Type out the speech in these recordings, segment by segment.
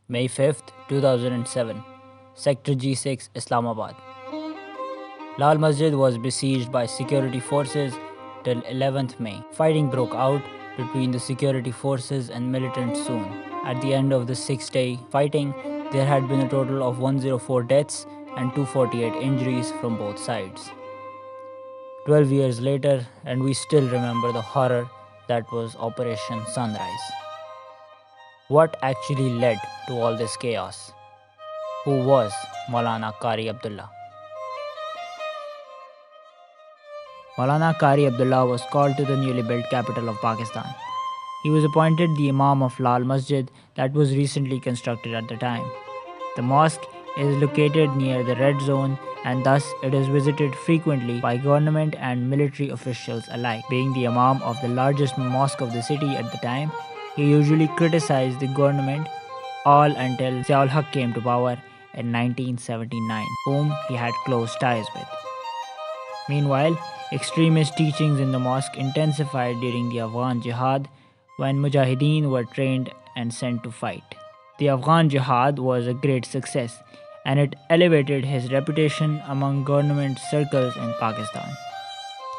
May 5th, 2007, Sector G6, Islamabad. Lal Masjid was besieged by security forces till 11th May. Fighting broke out between the security forces and militants soon. At the end of the 6-day fighting, there had been a total of 104 deaths and 248 injuries from both sides. 12 years later, and we still remember the horror that was Operation Sunrise. What actually led to all this chaos? Who was Maulana Qari Abdullah? Maulana Qari Abdullah was called to the newly built capital of Pakistan. He was appointed the Imam of Lal Masjid that was recently constructed at the time. The mosque is located near the red zone and thus it is visited frequently by government and military officials alike. Being the Imam of the largest mosque of the city at the time, he usually criticized the government all until Ziaul Haq came to power in 1979, whom he had close ties with. Meanwhile, extremist teachings in the mosque intensified during the Afghan Jihad when Mujahideen were trained and sent to fight. The Afghan Jihad was a great success and it elevated his reputation among government circles in Pakistan.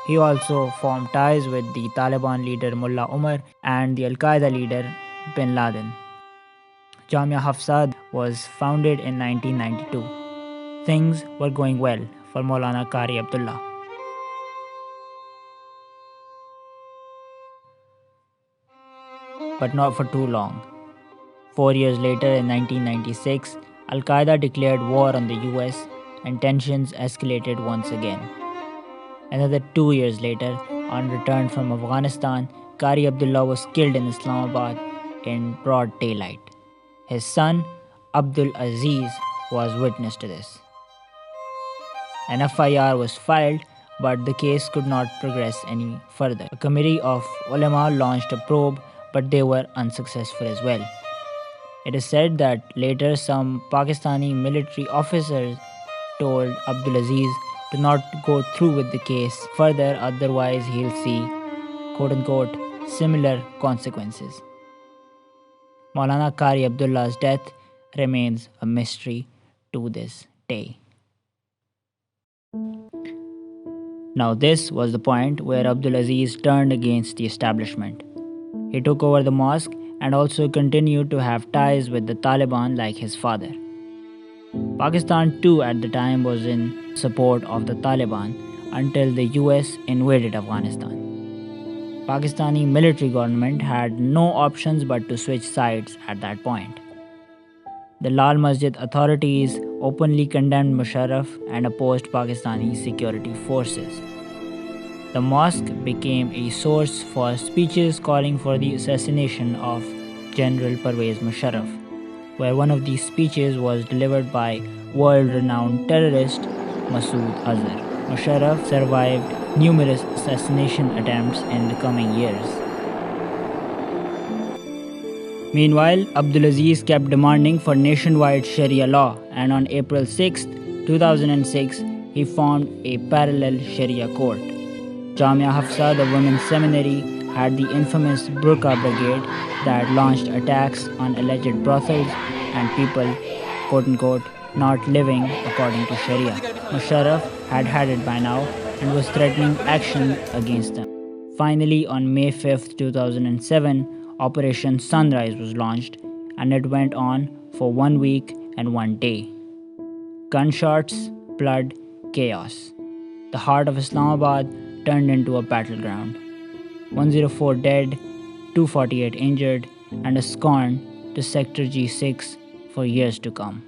He also formed ties with the Taliban leader Mullah Umar and the Al-Qaeda leader Bin Laden. Jamia Hafsa was founded in 1992. Things were going well for Maulana Qari Abdullah. But not for too long. 4 years later, in 1996, Al-Qaeda declared war on the US and tensions escalated once again. Another 2 years later, on return from Afghanistan, Qari Abdullah was killed in Islamabad in broad daylight. His son, Abdul Aziz, was witness to this. An FIR was filed, but the case could not progress any further. A committee of ulama launched a probe, but they were unsuccessful as well. It is said that later some Pakistani military officers told Abdul Aziz to not go through with the case further, otherwise he'll see quote-unquote similar consequences. Maulana Qari Abdullah's death remains a mystery to this day. Now this was the point where Abdul Aziz turned against the establishment. He took over the mosque and also continued to have ties with the Taliban like his father. Pakistan too at the time was in support of the Taliban until the US invaded Afghanistan. Pakistani military government had no options but to switch sides at that point. The Lal Masjid authorities openly condemned Musharraf and opposed Pakistani security forces. The mosque became a source for speeches calling for the assassination of General Pervez Musharraf, where one of these speeches was delivered by world-renowned terrorist Masood Azhar. Musharraf survived numerous assassination attempts in the coming years. Meanwhile, Abdulaziz kept demanding for nationwide Sharia law, and on April 6, 2006, he formed a parallel Sharia court. Jamia Hafsa, the women's seminary, had the infamous Burqa Brigade that launched attacks on alleged brothels and people, quote-unquote, not living according to Sharia. Musharraf had it by now and was threatening action against them. Finally, on May 5, 2007, Operation Sunrise was launched and it went on for 1 week and 1 day. Gunshots, blood, chaos. The heart of Islamabad turned into a battleground. 104 dead, 248 injured, and a scorn to Sector G6 for years to come.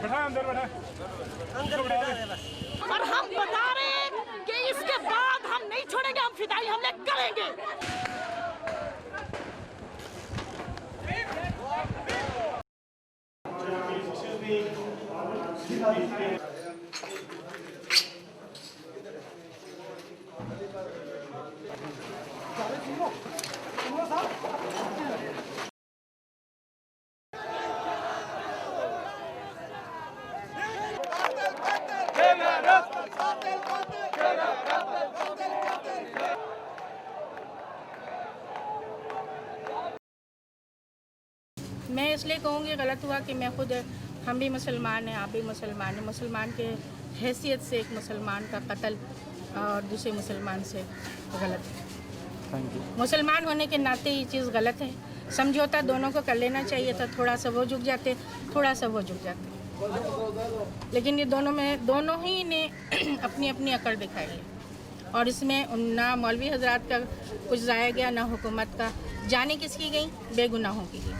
और हम बता रहे हैं कि इसके बाद हम नहीं छोड़ेंगे, हम फिदाई हमले करेंगे। मैं इसलिए कहूँगी गलत हुआ कि मैं खुद, हम भी मुसलमान हैं, आप भी मुसलमान हैं। मुसलमान के हैसियत से एक मुसलमान का कत्ल और दूसरे मुसलमान से गलत है। मुसलमान होने के नाते ये चीज़ गलत है। समझौता दोनों को कर लेना चाहिए था, थोड़ा सा वो झुक जाते, थोड़ा सा वो झुक जाते, लेकिन ये दोनों ही ने अपनी अपनी अकड़ दिखाई है और इसमें ना मौलवी हजरात का कुछ जाया गया, ना हुकूमत का। जाने किसकी गई? बेगुनाहों की गई।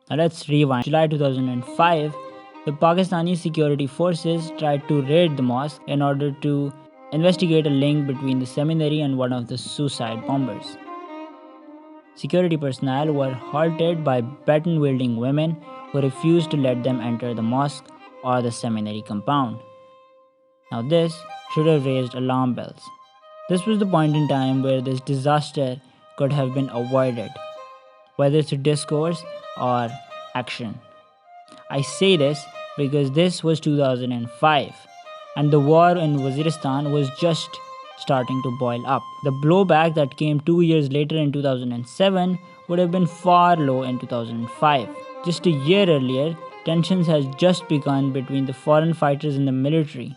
Now let's rewind. July 2005, the Pakistani security forces tried to raid the mosque in order to investigate a link between the seminary and one of the suicide bombers. Security personnel were halted by baton-wielding women who refused to let them enter the mosque or the seminary compound. Now this should have raised alarm bells. This was the point in time where this disaster could have been avoided, whether through discourse or action. I say this because this was 2005 and the war in Waziristan was just starting to boil up. The blowback that came 2 years later in 2007 would have been far low in 2005. Just a year earlier, tensions had just begun between the foreign fighters and the military.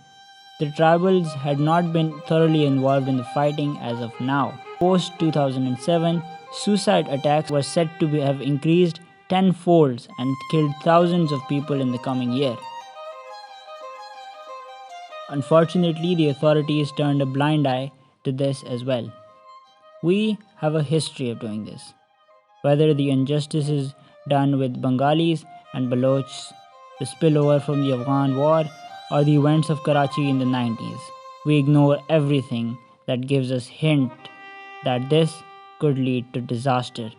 The tribals had not been thoroughly involved in the fighting as of now. Post 2007, suicide attacks were said to have increased tenfold and killed thousands of people in the coming year. Unfortunately, the authorities turned a blind eye to this as well. We have a history of doing this. Whether the injustices done with Bengalis and Balochs, the spillover from the Afghan war, or the events of Karachi in the 90s, we ignore everything that gives us hint that this could lead to disaster.